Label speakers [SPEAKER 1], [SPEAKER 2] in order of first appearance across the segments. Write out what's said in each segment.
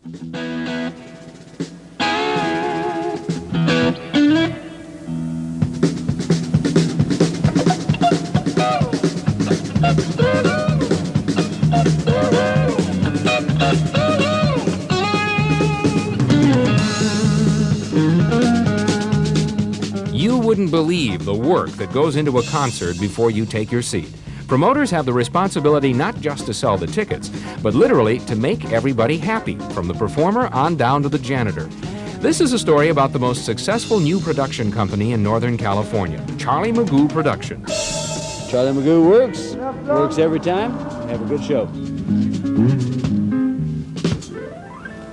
[SPEAKER 1] You wouldn't believe the work that goes into a concert before you take your seat. Promoters have the responsibility not just to sell the tickets, but literally to make everybody happy, from the performer on down to the janitor. This is a story about the most successful new production company in Northern California, Charlie MAGOO Productions.
[SPEAKER 2] Charlie MAGOO works every time. Have a good show.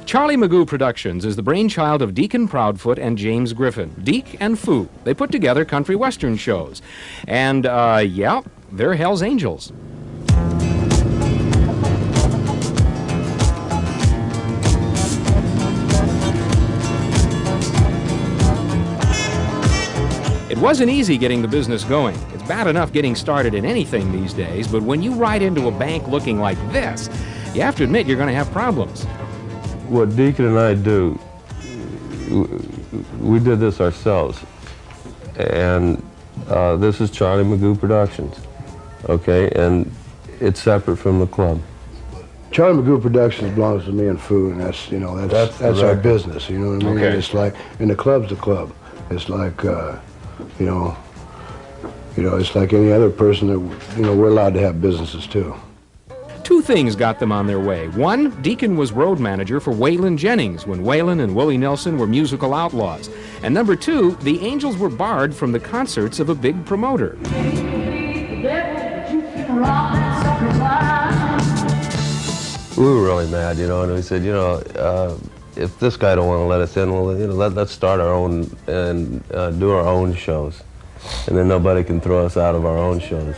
[SPEAKER 1] Charlie MAGOO Productions is the brainchild of Deacon Proudfoot and James Griffin. Deke and Foo. They put together country western shows. And, yeah, they're Hell's Angels. It wasn't easy getting the business going. It's bad enough getting started in anything these days, but when you ride into a bank looking like this, you have to admit you're going to have problems.
[SPEAKER 3] What Deacon and I do, we did this ourselves, and this is Charlie MAGOO Productions, okay, and it's separate from the club.
[SPEAKER 4] Charlie MAGOO Productions belongs to me and Foo, and that's, you know, that's our business, you know what I mean?
[SPEAKER 1] Okay.
[SPEAKER 4] It's like, and the club's the club. It's like, you know, it's like any other person that, you know, we're allowed to have businesses too.
[SPEAKER 1] Two things got them on their way. One, Deacon was road manager for Waylon Jennings when Waylon and Willie Nelson were musical outlaws. And number two, the Angels were barred from the concerts of a big promoter.
[SPEAKER 3] We were really mad, you know, and we said, you know, if this guy don't want to let us in, well, you know, let's start our own and do our own shows. And then nobody can throw us out of our own shows.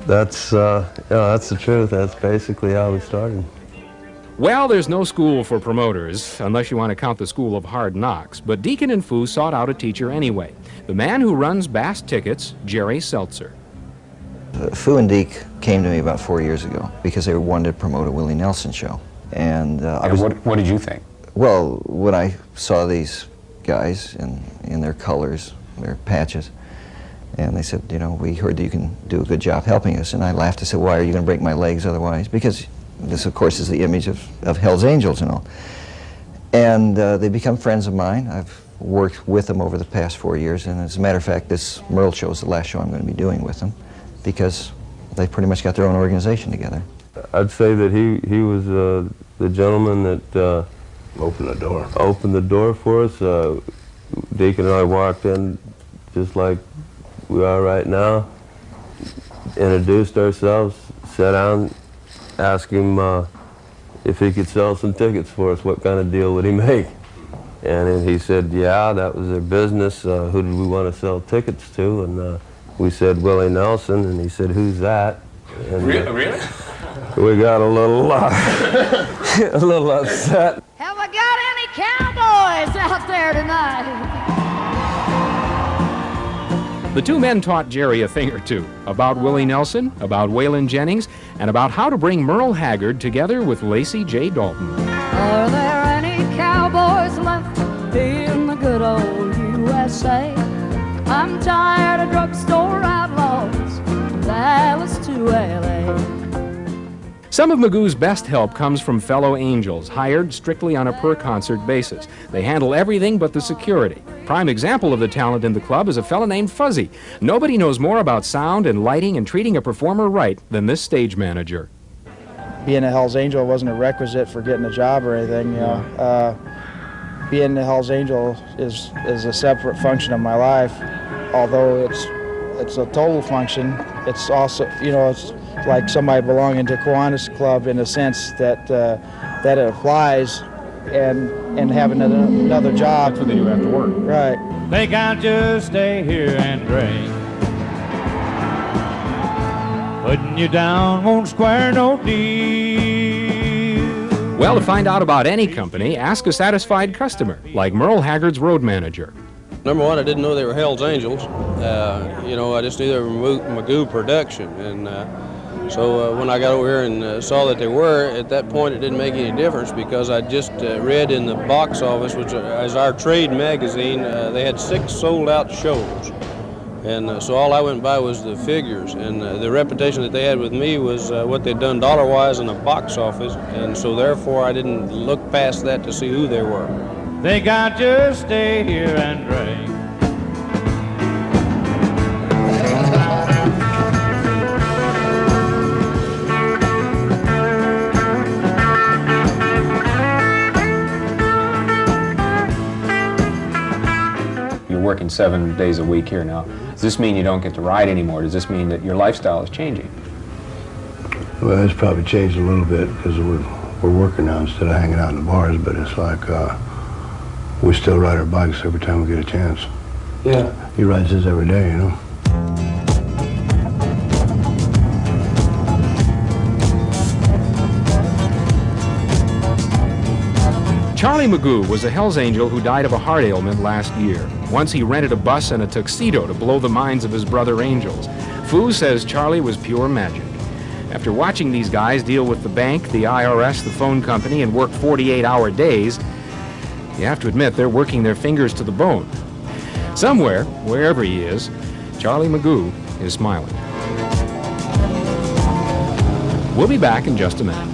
[SPEAKER 3] That's, you know, that's the truth. That's basically how we started.
[SPEAKER 1] Well, there's no school for promoters, unless you want to count the school of hard knocks. But Deacon and Foo sought out a teacher anyway. The man who runs Bass Tickets, Jerry Seltzer.
[SPEAKER 5] Foo and Deke came to me about 4 years ago because they wanted to promote a Willie Nelson show. And
[SPEAKER 6] what did you think?
[SPEAKER 5] Well, when I saw these guys in their colors, their patches, and they said, you know, we heard that you can do a good job helping us. And I laughed. I said, why are you going to break my legs otherwise? Because this, of course, is the image of Hell's Angels and all. And they become friends of mine. I've worked with them over the past 4 years. And as a matter of fact, this Merle show is the last show I'm going to be doing with them because they pretty much got their own organization together.
[SPEAKER 3] I'd say that he was the gentleman that
[SPEAKER 4] Open the door.
[SPEAKER 3] Opened the door for us. Deacon and I walked in just like we are right now, introduced ourselves, sat down, asked him if he could sell some tickets for us, what kind of deal would he make? And then he said, yeah, that was their business. Who did we want to sell tickets to? And we said, Willie Nelson, and he said, who's that? And,
[SPEAKER 1] Really?
[SPEAKER 3] We got a little, a little upset.
[SPEAKER 7] Have I got any cowboys out there tonight?
[SPEAKER 1] The two men taught Jerry a thing or two about Willie Nelson, about Waylon Jennings, and about how to bring Merle Haggard together with Lacey J. Dalton.
[SPEAKER 7] Are there any cowboys left in the good old USA? I'm tired of drugstore outlaws, from Dallas to L.A.
[SPEAKER 1] Some of MAGOO's best help comes from fellow Angels, hired strictly on a per-concert basis. They handle everything but the security. Prime example of the talent in the club is a fella named Fuzzy. Nobody knows more about sound and lighting and treating a performer right than this stage manager.
[SPEAKER 8] Being a Hell's Angel wasn't a requisite for getting a job or anything, you know. Being a Hell's Angel is a separate function of my life. Although it's a total function, it's also, you know, it's like somebody belonging to Kiwanis Club in a sense that that it applies and having another job.
[SPEAKER 1] That's what they do after work.
[SPEAKER 8] Right.
[SPEAKER 9] They can't just stay here and drink. Putting you down won't square no deal.
[SPEAKER 1] Well, to find out about any company, ask a satisfied customer, like Merle Haggard's road manager.
[SPEAKER 10] Number one, I didn't know they were Hell's Angels. You know, I just knew they were MAGOO Production, and
[SPEAKER 6] So when I got over here and saw that they were, at that point it didn't make any difference because I just read in the box office, which is our trade magazine, they had 6 sold-out shows. And so all I went by was the figures, and the reputation that they had with me was what they'd done dollar-wise in the box office, and so therefore I didn't look past that to see who they were.
[SPEAKER 9] They got you stay here and drink.
[SPEAKER 1] You're working 7 days a week here now. Does this mean you don't get to ride anymore? Does this mean that your lifestyle is changing?
[SPEAKER 4] Well, it's probably changed a little bit because we're working now instead of hanging out in the bars, but it's like we still ride our bikes every time we get a chance.
[SPEAKER 6] Yeah.
[SPEAKER 4] He rides his every day, you know.
[SPEAKER 1] Charlie MAGOO was a Hells Angel who died of a heart ailment last year. Once he rented a bus and a tuxedo to blow the minds of his brother angels. Foo says Charlie was pure magic. After watching these guys deal with the bank, the IRS, the phone company, and work 48-hour days, you have to admit they're working their fingers to the bone. Somewhere, wherever he is, Charlie MAGOO is smiling. We'll be back in just a minute.